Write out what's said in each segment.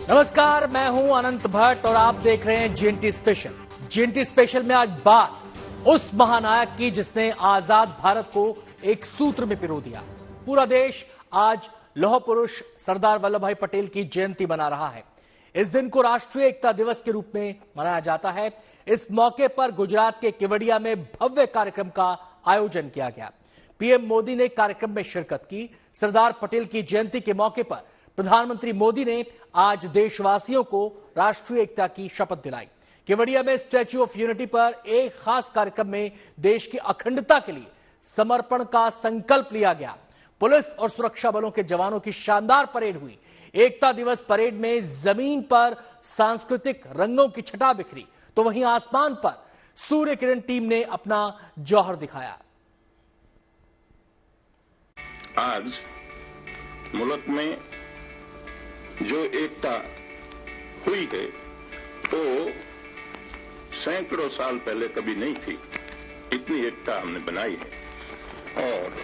नमस्कार, मैं हूं अनंत भट्ट और आप देख रहे हैं जीएनटी स्पेशल। जीएनटी स्पेशल में आज बात उस महानायक की जिसने आजाद भारत को एक सूत्र में पिरो दिया। पूरा देश आज लौह पुरुष सरदार वल्लभ भाई पटेल की जयंती मना रहा है। इस दिन को राष्ट्रीय एकता दिवस के रूप में मनाया जाता है। इस मौके पर गुजरात के केवड़िया में भव्य कार्यक्रम का आयोजन किया गया। पीएम मोदी ने कार्यक्रम में शिरकत की। सरदार पटेल की जयंती के मौके पर प्रधानमंत्री मोदी ने आज देशवासियों को राष्ट्रीय एकता की शपथ दिलाई। केवड़िया में स्टैच्यू ऑफ यूनिटी पर एक खास कार्यक्रम में देश की अखंडता के लिए समर्पण का संकल्प लिया गया। पुलिस और सुरक्षा बलों के जवानों की शानदार परेड हुई। एकता दिवस परेड में जमीन पर सांस्कृतिक रंगों की छटा बिखरी, तो वहीं आसमान पर सूर्य किरण टीम ने अपना जौहर दिखाया। आज मुल्क में जो एकता हुई है वो सैकड़ों साल पहले कभी नहीं थी। इतनी एकता हमने बनाई है और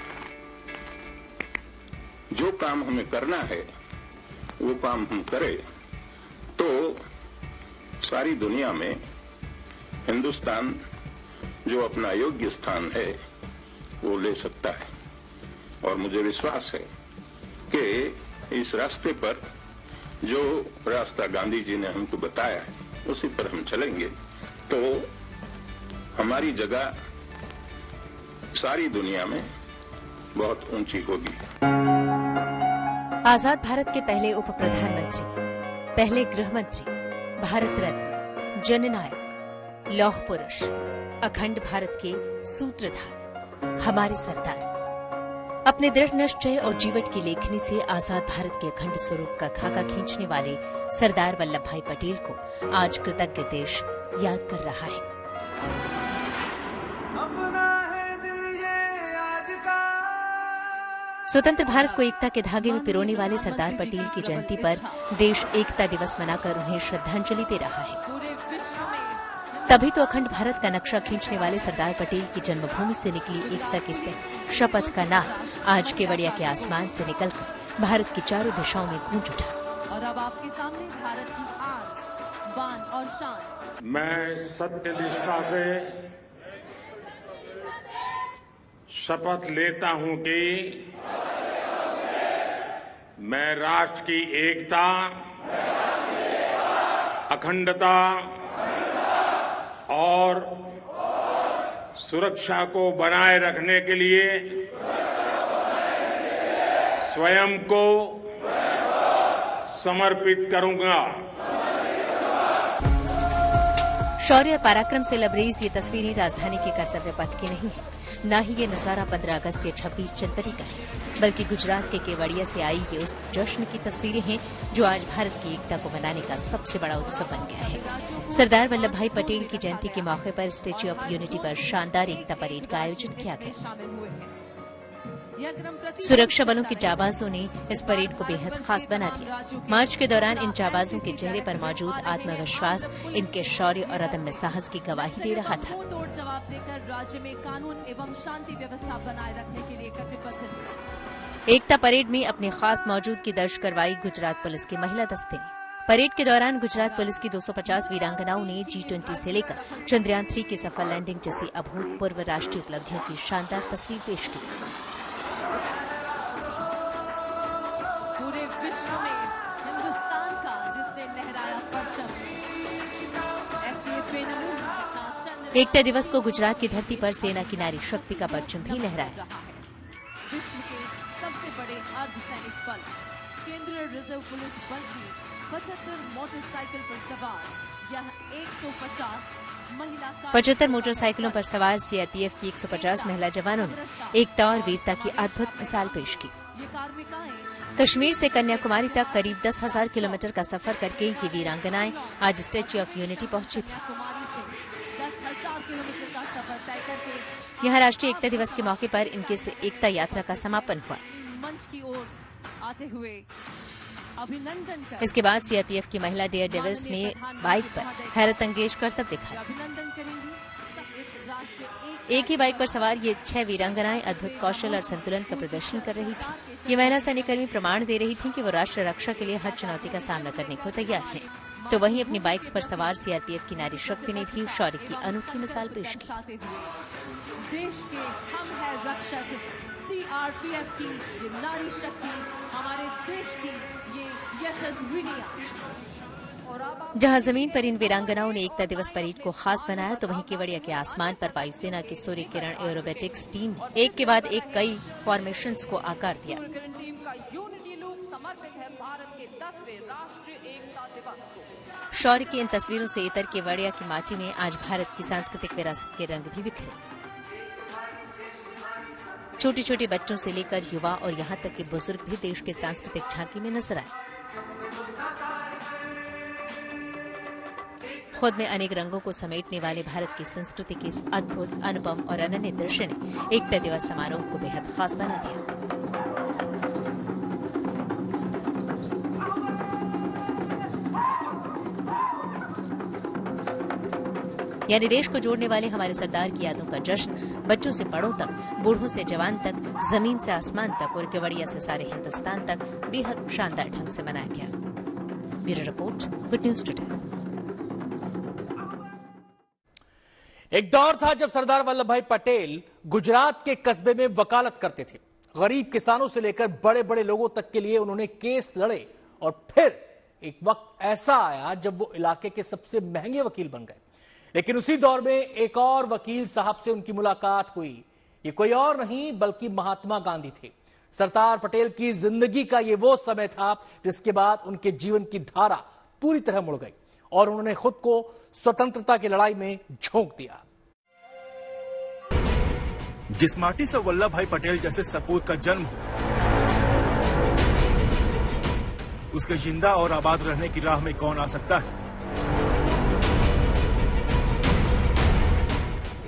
जो काम हमें करना है वो काम हम करें तो सारी दुनिया में हिंदुस्तान जो अपना योग्य स्थान है वो ले सकता है। और मुझे विश्वास है कि इस रास्ते पर जो रास्ता गांधी जी ने हमको बताया है उसी पर हम चलेंगे तो हमारी जगह सारी दुनिया में बहुत ऊंची होगी। आजाद भारत के पहले उप प्रधानमंत्री, पहले गृह मंत्री, भारत रत्न, जननायक, लौह पुरुष, अखंड भारत के सूत्रधार, हमारे सरदार अपने दृढ़ निश्चय और जीवट की लेखनी से आजाद भारत के अखंड स्वरूप का खाका खींचने वाले सरदार वल्लभ भाई पटेल को आज कृतज्ञ देश याद कर रहा है। स्वतंत्र भारत को एकता के धागे में पिरोने वाले सरदार पटेल की जयंती पर देश एकता दिवस मनाकर उन्हें श्रद्धांजलि दे रहा है। तभी तो अखंड भारत का नक्शा खींचने वाले सरदार पटेल की जन्मभूमि से निकली एकता की शपथ का नाद आज केवड़िया के आसमान से निकलकर भारत की चारों दिशाओं में गूंज उठा। और अब आपके सामने भारत की आन, बान और शान। मैं सत्य निष्ठा से शपथ लेता हूं कि मैं राष्ट्र की एकता, अखंडता और सुरक्षा को बनाए रखने के लिए स्वयं को समर्पित करूंगा। शौर्य और पराक्रम से लबरेज ये तस्वीरें राजधानी के कर्तव्य पथ की नहीं है, न ही ये नजारा 15 अगस्त या 26 जनवरी का है, बल्कि गुजरात के केवड़िया से आई ये उस जश्न की तस्वीरें हैं जो आज भारत की एकता को मनाने का सबसे बड़ा उत्सव बन गया है। सरदार वल्लभ भाई पटेल की जयंती के मौके पर स्टैच्यू ऑफ यूनिटी पर शानदार एकता परेड का आयोजन किया गया। सुरक्षा बलों के जाबाजों ने इस परेड को बेहद खास बना दिया। मार्च के दौरान इन जाबाजों के चेहरे पर मौजूद आत्मविश्वास इनके शौर्य और अदम्य साहस की गवाही दे रहा था। तोड़ जवाब देकर राज्य में कानून एवं शांति व्यवस्था बनाए रखने के लिए कटिबद्ध है। एकता परेड में अपनी खास मौजूदगी दर्ज करवाई गुजरात पुलिस की महिला दस्ते ने। परेड के दौरान गुजरात पुलिस की 250 वीरांगनाओं ने G20 से लेकर चंद्रयान 3 की सफल लैंडिंग जैसी अभूतपूर्व राष्ट्रीय उपलब्धियों की शानदार तस्वीर पेश की। पूरे विश्व में हिंदुस्तान का जिसने लहराया परचम, ऐसी बेनमून एकता दिवस को गुजरात की धरती पर सेना की नारी शक्ति का परचम भी लहराया। विश्व के सबसे बड़े अर्धसैनिक बल केंद्रीय रिजर्व पुलिस बल की 75 मोटरसाइकिल पर सवार यह 150 महिला 75 मोटरसाइकिलों पर सवार सीआरपीएफ की 150 महिला जवानों ने एकता और वीरता की अद्भुत मिसाल पेश की। ये कार्मिकाएं कश्मीर से कन्याकुमारी तक करीब 10,000 किलोमीटर का सफर करके ये वीरांगनाएं आज स्टैच्यू ऑफ यूनिटी पहुंची थी। कुमारी से 10,000 किलोमीटर का सफर तय करके यहाँ राष्ट्रीय एकता दिवस के मौके पर इनके से एकता यात्रा का समापन हुआ। मंच की ओर आते हुए अभिनंदन कर इसके बाद सीआरपीएफ की महिला डेयर डेविल्स ने बाइक पर हैरत अंगेज करतब दिखाया। अभिनंदन करेंगी सब इस राष्ट्रीय एक ही बाइक पर सवार ये 6 वीरांगनाएं अद्भुत कौशल और संतुलन का प्रदर्शन कर रही थी। ये महिला सैन्यकर्मी प्रमाण दे रही थी कि वो राष्ट्र रक्षा के लिए हर चुनौती का सामना करने को तैयार है। तो वहीं अपनी बाइक्स पर सवार सीआरपीएफ की नारी शक्ति ने भी शौर्य की अनोखी मिसाल पेश की। देश के हम है रक्षक सीआरपीएफ की ये नारी शक्ति, हमारे देश की ये यशस्विनियां। जहां जमीन पर इन वीरांगनाओं ने एकता दिवस परेड को खास बनाया, तो वहीं केवड़िया के आसमान पर वायुसेना की सूर्य किरण एरोबेटिक्स टीम ने एक के बाद एक कई फॉर्मेशंस को आकार दिया। टीम का यूनिटी लुक समर्पित है भारत के 10वें राष्ट्रीय एकता दिवस को। शौर्य की इन तस्वीरों से इतर केवड़िया की माटी में आज भारत की सांस्कृतिक विरासत के रंग भी बिखरे। छोटे छोटे बच्चों से लेकर युवा और यहाँ तक कि बुजुर्ग भी देश के सांस्कृतिक झांकी में नजर आए। खुद में अनेक रंगों को समेटने वाले भारत की संस्कृति के इस अद्भुत, अनुपम और अनन्य दृश्य ने एकता दिवस समारोह को बेहद खास बना दिया। यानी देश को जोड़ने वाले हमारे सरदार की यादों का जश्न बच्चों से बड़ों तक, बूढ़ों से जवान तक, जमीन से आसमान तक और केवड़िया से सारे हिंदुस्तान तक बेहद शानदार ढंग से मनाया गया। Bureau report, good news today. एक दौर था जब सरदार वल्लभ भाई पटेल गुजरात के कस्बे में वकालत करते थे। गरीब किसानों से लेकर बड़े बड़े लोगों तक के लिए उन्होंने केस लड़े और फिर एक वक्त ऐसा आया जब वो इलाके के सबसे महंगे वकील बन गए। लेकिन उसी दौर में एक और वकील साहब से उनकी मुलाकात हुई। ये कोई और नहीं बल्कि महात्मा गांधी थे। सरदार पटेल की जिंदगी का ये वो समय था जिसके बाद उनके जीवन की धारा पूरी तरह मुड़ गई और उन्होंने खुद को स्वतंत्रता की लड़ाई में झोंक दिया। जिस माटी से वल्लभ भाई पटेल जैसे सपूत का जन्म हो, उसके जिंदा और आबाद रहने की राह में कौन आ सकता है।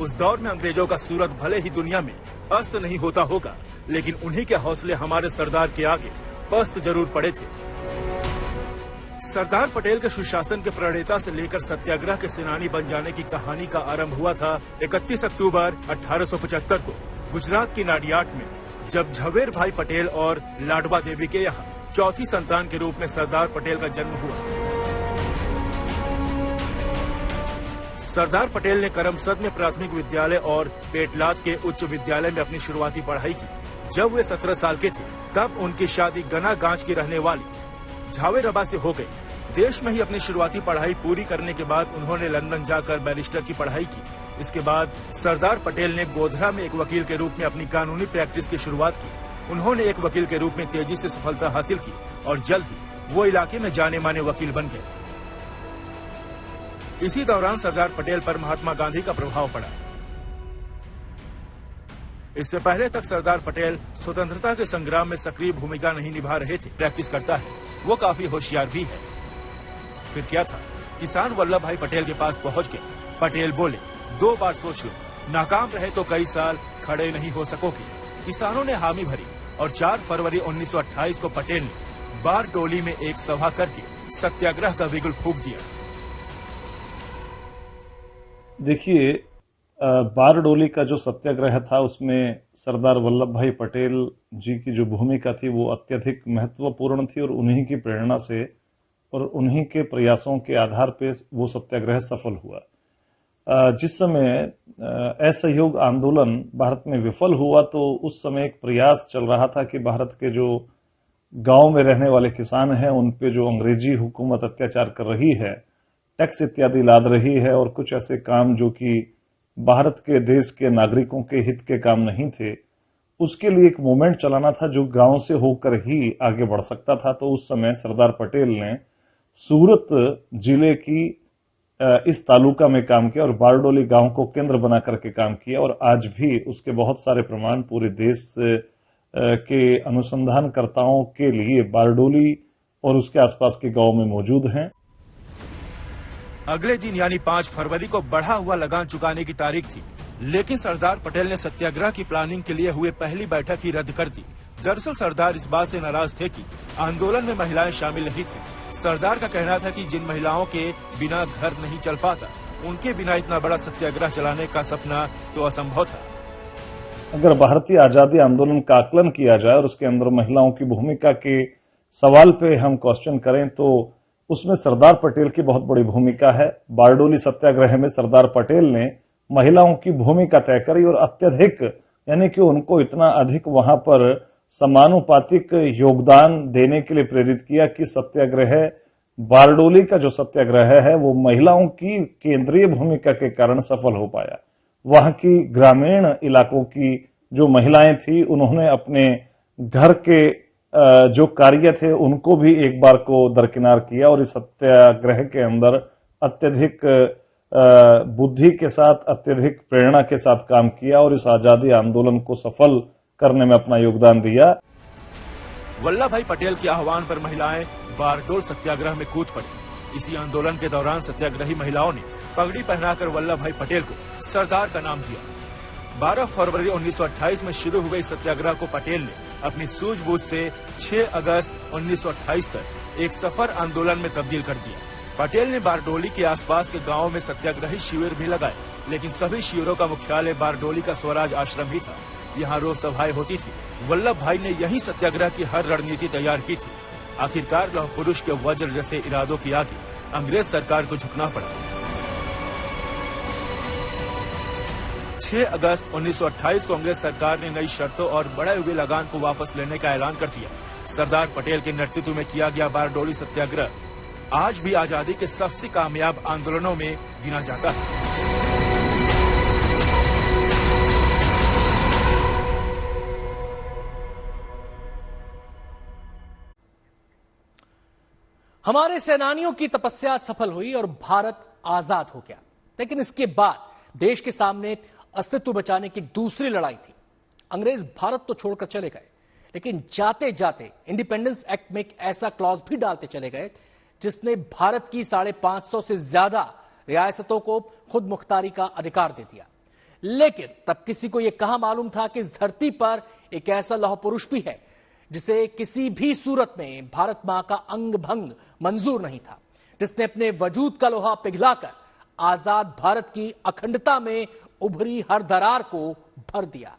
उस दौर में अंग्रेजों का सूरत भले ही दुनिया में अस्त नहीं होता होगा, लेकिन उन्हीं के हौसले हमारे सरदार के आगे पस्त जरूर पड़े थे। सरदार पटेल के सुशासन के प्रणेता से लेकर सत्याग्रह के सेनानी बन जाने की कहानी का आरंभ हुआ था 31 अक्टूबर 1875 को गुजरात की नाडियाड में, जब झवेर भाई पटेल और लाडवा देवी के यहाँ चौथी संतान के रूप में सरदार पटेल का जन्म हुआ। सरदार पटेल ने करमसद में प्राथमिक विद्यालय और पेटलाद के उच्च विद्यालय में अपनी शुरुआती पढ़ाई की। जब वे 17 साल के थे तब उनकी शादी गनागांच की रहने वाली झावेरबा से हो गई। देश में ही अपनी शुरुआती पढ़ाई पूरी करने के बाद उन्होंने लंदन जाकर बैरिस्टर की पढ़ाई की। इसके बाद सरदार पटेल ने गोधरा में एक वकील के रूप में अपनी कानूनी प्रैक्टिस की शुरुआत की। उन्होंने एक वकील के रूप में तेजी से सफलता हासिल की और जल्द ही वो इलाके में जाने माने वकील बन गए। इसी दौरान सरदार पटेल पर महात्मा गांधी का प्रभाव पड़ा। इससे पहले तक सरदार पटेल स्वतंत्रता के संग्राम में सक्रिय भूमिका नहीं निभा रहे थे। प्रैक्टिस करता है, वो काफी होशियार भी है। फिर क्या था, किसान वल्लभ भाई पटेल के पास पहुंच गए। पटेल बोले, 2 बार सोच लो, नाकाम रहे तो कई साल खड़े नहीं हो सकोगे। किसानों ने हामी भरी और 4 फरवरी 1928 को पटेल ने बारडोली में एक सभा करके सत्याग्रह का बिगुल फूंक दिया। देखिए, बारडोली का जो सत्याग्रह था उसमें सरदार वल्लभ भाई पटेल जी की जो भूमिका थी वो अत्यधिक महत्वपूर्ण थी और उन्हीं की प्रेरणा से और उन्हीं के प्रयासों के आधार पे वो सत्याग्रह सफल हुआ। जिस समय असहयोग आंदोलन भारत में विफल हुआ तो उस समय एक प्रयास चल रहा था कि भारत के जो गांव में रहने वाले किसान हैं उन पे जो अंग्रेजी हुकूमत अत्याचार कर रही है, टैक्स इत्यादि लाद रही है और कुछ ऐसे काम जो कि भारत के देश के नागरिकों के हित के काम नहीं थे, उसके लिए एक मूवमेंट चलाना था जो गांव से होकर ही आगे बढ़ सकता था। तो उस समय सरदार पटेल ने सूरत जिले की इस तालुका में काम किया और बारडोली गांव को केंद्र बना करके काम किया और आज भी उसके बहुत सारे प्रमाण पूरे देश के अनुसंधानकर्ताओं के लिए बारडोली और उसके आसपास के गांव में मौजूद हैं। अगले दिन यानी 5 फरवरी को बढ़ा हुआ लगान चुकाने की तारीख थी, लेकिन सरदार पटेल ने सत्याग्रह की प्लानिंग के लिए हुए पहली बैठक ही रद्द कर दी। दरअसल सरदार इस बात से नाराज थे कि आंदोलन में महिलाएं शामिल नहीं थी। सरदार का कहना था कि जिन महिलाओं के बिना घर नहीं चल पाता उनके बिना इतना बड़ा सत्याग्रह चलाने का सपना तो असंभव था। अगर भारतीय आजादी आंदोलन का आकलन किया जाए और उसके अंदर महिलाओं की भूमिका के सवाल पे हम क्वेश्चन करें तो उसमें सरदार पटेल की बहुत बड़ी भूमिका है। बारडोली सत्याग्रह में सरदार पटेल ने महिलाओं की भूमिका तय करी और अत्यधिक यानी कि उनको इतना अधिक वहां पर समानुपातिक योगदान देने के लिए प्रेरित किया कि सत्याग्रह बारडोली का जो सत्याग्रह है वो महिलाओं की केंद्रीय भूमिका के कारण सफल हो पाया। वहां की ग्रामीण इलाकों की जो महिलाएं थी उन्होंने अपने घर के जो कार्य थे उनको भी एक बार को दरकिनार किया और इस सत्याग्रह के अंदर अत्यधिक बुद्धि के साथ, अत्यधिक प्रेरणा के साथ काम किया और इस आजादी आंदोलन को सफल करने में अपना योगदान दिया। वल्लभ भाई पटेल के आह्वान पर महिलाएं बारडोल सत्याग्रह में कूद पड़ी। इसी आंदोलन के दौरान सत्याग्रही महिलाओं ने पगड़ी पहनाकर वल्लभ भाई पटेल को सरदार का नाम दिया। 12 फरवरी 1928 में शुरू हुए इस सत्याग्रह को पटेल ने अपनी सूझबूझ से 6 अगस्त 1928 तक एक सफल आंदोलन में तब्दील कर दिया। पटेल ने बारडोली के आसपास के गांवों में सत्याग्रही शिविर भी लगाए, लेकिन सभी शिविरों का मुख्यालय बारडोली का स्वराज आश्रम ही था। यहाँ रोज सभाएं होती थी। वल्लभ भाई ने यही सत्याग्रह की हर रणनीति तैयार की थी। आखिरकार लौह पुरुष के वज्र जैसे इरादों के आगे अंग्रेज सरकार को झुकना पड़ा। 6 अगस्त 1928 को अंग्रेज सरकार ने नई शर्तों और बढ़े हुए लगान को वापस लेने का ऐलान कर दिया। सरदार पटेल के नेतृत्व में किया गया बारडोली सत्याग्रह आज भी आजादी के सबसे कामयाब आंदोलनों में गिना जाता है। हमारे सेनानियों की तपस्या सफल हुई और भारत आजाद हो गया, लेकिन इसके बाद देश के सामने अस्तित्व बचाने की एक दूसरी लड़ाई थी। अंग्रेज भारत तो छोड़कर चले गए, लेकिन जाते जाते इंडिपेंडेंस एक्ट में एक ऐसा क्लॉज भी डालते चले गए जिसने भारत की 550 से ज्यादा रियासतों को खुद मुख्तारी का अधिकार दे दिया। लेकिन तब किसी को यह कहां मालूम था कि इस धरती पर एक ऐसा लौह पुरुष भी है जिसे किसी भी सूरत में भारत मां का अंग भंग मंजूर नहीं था, जिसने अपने वजूद का लोहा पिघलाकर आजाद भारत की अखंडता में उभरी हर दरार को भर दिया।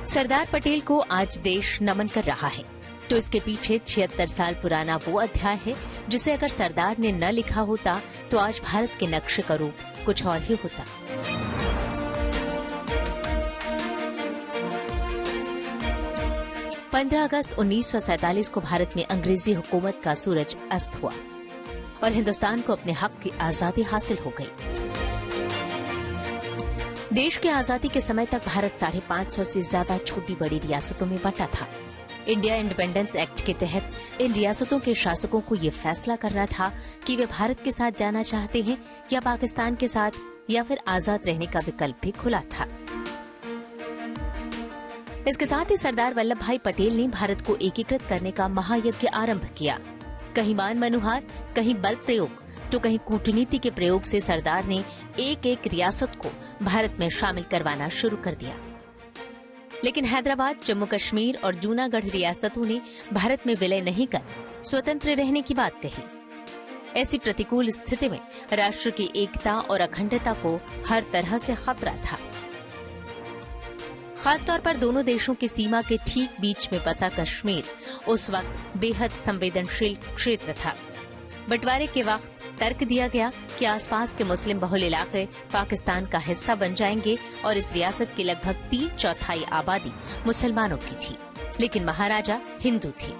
सरदार पटेल को आज देश नमन कर रहा है, तो इसके पीछे 76 साल पुराना वो अध्याय है जिसे अगर सरदार ने न लिखा होता तो आज भारत के नक्शे का रूप कुछ और ही होता। पंद्रह अगस्त 1947 को भारत में अंग्रेजी हुकूमत का सूरज अस्त हुआ और हिंदुस्तान को अपने हक की आजादी हासिल हो गई। देश की आजादी के समय तक भारत 550 से ज्यादा छोटी बड़ी रियासतों में बंटा था। इंडिया इंडिपेंडेंस एक्ट के तहत इन रियासतों के शासकों को ये फैसला करना था कि वे भारत के साथ जाना चाहते हैं या पाकिस्तान के साथ, या फिर आजाद रहने का विकल्प भी खुला था। इसके साथ ही सरदार वल्लभ भाई पटेल ने भारत को एकीकृत करने का महायज्ञ आरंभ किया। कहीं मान मनुहार, कहीं बल प्रयोग, तो कहीं कूटनीति के प्रयोग से सरदार ने एक एक रियासत को भारत में शामिल करवाना शुरू कर दिया। लेकिन हैदराबाद, जम्मू कश्मीर और जूनागढ़ रियासतों ने भारत में विलय नहीं कर स्वतंत्र रहने की बात कही। ऐसी प्रतिकूल स्थिति में राष्ट्र की एकता और अखंडता को हर तरह से खतरा था। खासतौर पर दोनों देशों की सीमा के ठीक बीच में बसा कश्मीर उस वक्त बेहद संवेदनशील क्षेत्र था। बंटवारे के वक्त तर्क दिया गया कि आसपास के मुस्लिम बहुल इलाके पाकिस्तान का हिस्सा बन जाएंगे और इस रियासत की लगभग 3/4 आबादी मुसलमानों की थी, लेकिन महाराजा हिंदू थी।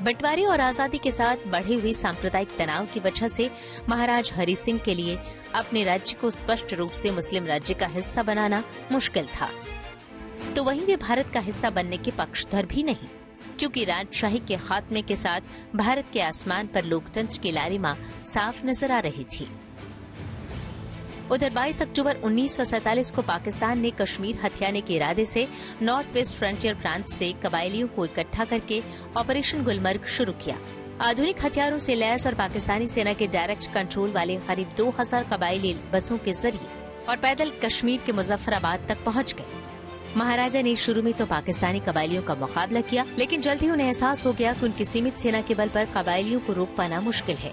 बंटवारे और आजादी के साथ बढ़े हुए सांप्रदायिक तनाव की वजह से महाराज हरि सिंह के लिए अपने राज्य को स्पष्ट रूप से मुस्लिम राज्य का हिस्सा बनाना मुश्किल था। तो वहीं वे भारत का हिस्सा बनने के पक्षधर भी नहीं, क्योंकि राजशाही के खात्मे के साथ भारत के आसमान पर लोकतंत्र की लालिमा साफ नजर आ रही थी। उधर 22 अक्टूबर 1947 को पाकिस्तान ने कश्मीर हथियाने के इरादे से नॉर्थ वेस्ट फ्रंटियर प्रांत से कबायलियों को इकट्ठा करके ऑपरेशन गुलमर्ग शुरू किया। आधुनिक हथियारों से लैस और पाकिस्तानी सेना के डायरेक्ट कंट्रोल वाले करीब 2000 कबायली बसों के जरिए और पैदल कश्मीर के मुजफ्फराबाद तक पहुंच गए। महाराजा ने शुरू में तो पाकिस्तानी कबायलियों का मुकाबला किया, लेकिन जल्द ही उन्हें एहसास हो गया कि उनकी सीमित सेना के बल पर कबायलियों को रोक पाना मुश्किल है।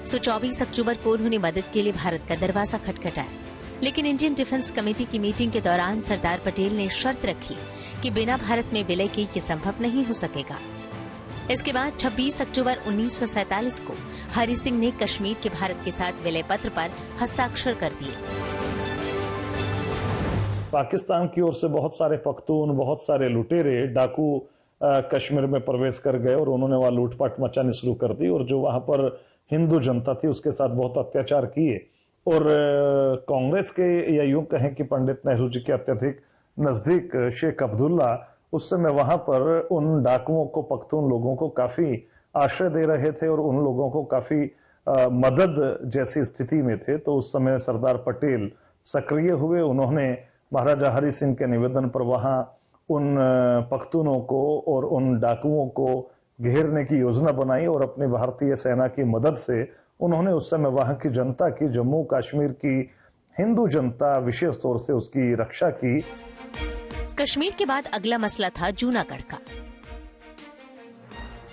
सो 24 अक्टूबर को उन्होंने मदद के लिए भारत का दरवाजा खटखटाया, लेकिन इंडियन डिफेंस कमेटी की मीटिंग के दौरान सरदार पटेल ने शर्त रखी कि बिना भारत में विलय के ये संभव नहीं हो सकेगा। इसके बाद 26 अक्टूबर 1947 को हरि सिंह ने कश्मीर के भारत के साथ विलय पत्र पर हस्ताक्षर कर दिए। पाकिस्तान की ओर से बहुत सारे पख्तून, बहुत सारे लुटेरे, डाकू कश्मीर में प्रवेश कर गए और उन्होंने वहां लूटपाट मचानी शुरू कर दी और जो वहां पर हिंदू जनता थी उसके साथ बहुत अत्याचार किए। और कांग्रेस के या यूं कहें कि पंडित नेहरू जी के अत्यधिक नजदीक शेख अब्दुल्ला उस समय वहां पर उन डाकुओं को, पख्तून लोगों को काफी आश्रय दे रहे थे और उन लोगों को काफी मदद जैसी स्थिति में थे। तो उस समय सरदार पटेल सक्रिय हुए। उन्होंने महाराजा हरि सिंह के निवेदन पर वहां उन पख्तूनों को और उन डाकुओं को घेरने की योजना बनाई और अपनी भारतीय सेना की मदद से उन्होंने उस समय वहां की जनता की, जम्मू कश्मीर की हिंदू जनता विशेष तौर से उसकी रक्षा की। कश्मीर के बाद अगला मसला था जूनागढ़ का।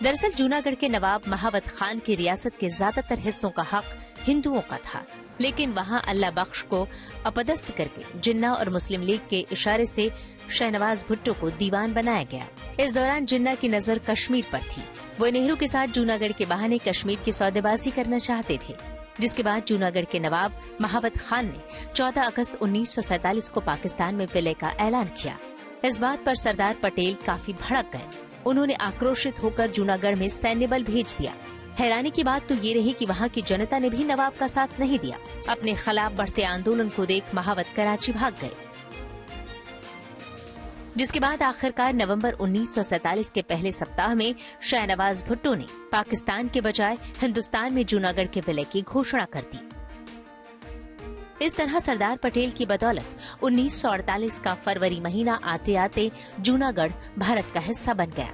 दरअसल जूनागढ़ के नवाब महावत खान की रियासत के ज्यादातर हिस्सों का हक हिंदुओं का था, लेकिन वहां अल्लाह बख्श को अपदस्थ करके जिन्ना और मुस्लिम लीग के इशारे से शहनवाज भुट्टो को दीवान बनाया गया। इस दौरान जिन्ना की नजर कश्मीर पर थी। वो नेहरू के साथ जूनागढ़ के बहाने कश्मीर की सौदेबाजी करना चाहते थे, जिसके बाद जूनागढ़ के नवाब महावत खान ने 14 अगस्त 1947 को पाकिस्तान में विलय का ऐलान किया। इस बात पर सरदार पटेल काफी भड़क गए। उन्होंने आक्रोशित होकर जूनागढ़ में सैन्य बल भेज दिया। हैरानी की बात तो ये रही कि वहाँ की जनता ने भी नवाब का साथ नहीं दिया। अपने खिलाफ बढ़ते आंदोलन को देख महावत कराची भाग गए, जिसके बाद आखिरकार नवंबर 1947 के पहले सप्ताह में शहनवाज भुट्टो ने पाकिस्तान के बजाय हिंदुस्तान में जूनागढ़ के विलय की घोषणा कर दी। इस तरह सरदार पटेल की बदौलत 1948 का फरवरी महीना आते आते जूनागढ़ भारत का हिस्सा बन गया।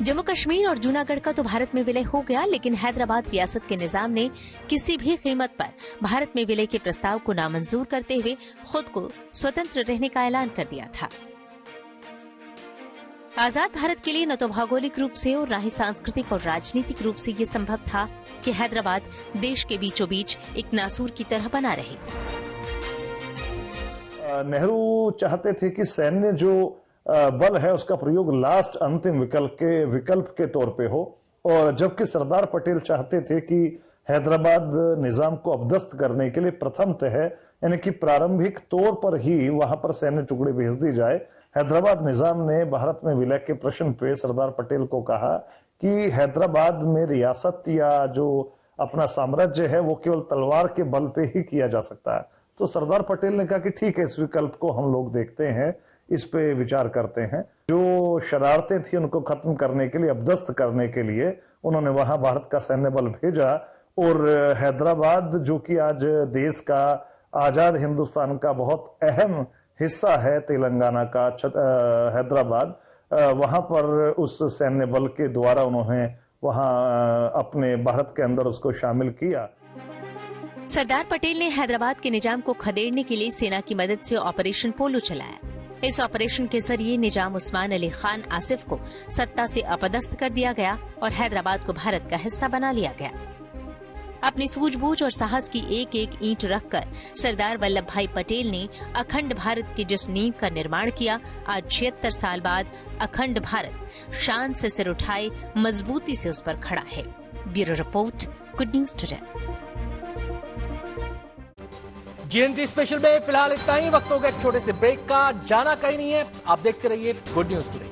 जम्मू कश्मीर और जूनागढ़ का तो भारत में विलय हो गया, लेकिन हैदराबाद रियासत के निजाम ने किसी भी कीमत पर भारत में विलय के प्रस्ताव को नामंजूर करते हुए खुद को स्वतंत्र रहने का ऐलान कर दिया था। आजाद भारत के लिए न तो भौगोलिक रूप से और न ही सांस्कृतिक और राजनीतिक रूप से ये संभव था कि हैदराबाद देश के बीचों बीच एक नासूर की तरह बना रहे। नेहरू चाहते थे कि सैन्य जो बल है उसका प्रयोग लास्ट अंतिम विकल्प के तौर पे हो, और जबकि सरदार पटेल चाहते थे कि हैदराबाद निजाम को अपदस्थ करने के लिए प्रथमतः यानी कि प्रारंभिक तौर पर ही वहां पर सैन्य टुकड़ी भेज दी जाए। हैदराबाद निजाम ने भारत में विलय के प्रश्न पे सरदार पटेल को कहा कि हैदराबाद में रियासत या जो अपना साम्राज्य है वो केवल तलवार के बल पे ही किया जा सकता है। तो सरदार पटेल ने कहा कि ठीक है, इस विकल्प को हम लोग देखते हैं, इस पे विचार करते हैं। जो शरारतें थी उनको खत्म करने के लिए, अपदस्थ करने के लिए उन्होंने वहां भारत का सैन्य बल भेजा और हैदराबाद जो कि आज देश का, आजाद हिंदुस्तान का बहुत अहम हिस्सा है, तेलंगाना का हैदराबाद, वहां पर उस सैन्य बल के द्वारा उन्होंने वहां अपने भारत के अंदर उसको शामिल किया। सरदार पटेल ने हैदराबाद के निजाम को खदेड़ने के लिए सेना की मदद से ऑपरेशन पोलो चलाया। इस ऑपरेशन के जरिए निजाम उस्मान अली खान आसिफ को सत्ता से अपदस्थ कर दिया गया और हैदराबाद को भारत का हिस्सा बना लिया गया। अपनी सूझबूझ और साहस की एक एक ईंट रखकर सरदार वल्लभ भाई पटेल ने अखंड भारत की जिस नींव का निर्माण किया, आज 76 साल बाद अखंड भारत शान से सिर उठाए मजबूती से उस पर खड़ा है। Bureau report, good news today. GNT special में फिलहाल इतना ही। वक्त हो गया छोटे से ब्रेक का। जाना कहीं नहीं है, आप देखते रहिए गुड न्यूज टुडे।